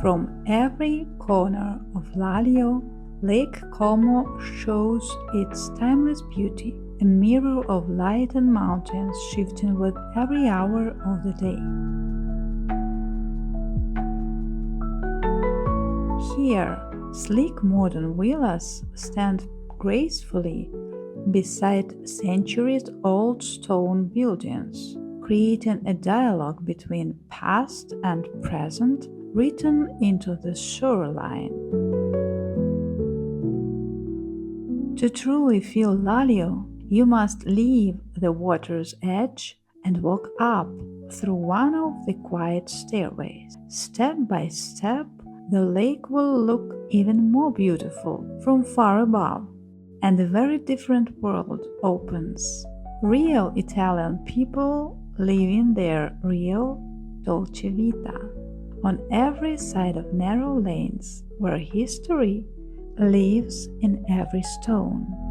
From every corner of Laglio Lake Como shows its timeless beauty, a mirror of light and mountains shifting with every hour of the day. Here, sleek modern villas stand gracefully beside centuries-old stone buildings, creating a dialogue between past and present written into the shoreline. To truly feel Laglio, you must leave the water's edge and walk up through one of the quiet stairways. Step by step, the lake will look even more beautiful from far above, and a very different world opens. Real Italian people living their real dolce vita on every side of narrow lanes where history lives in every stone.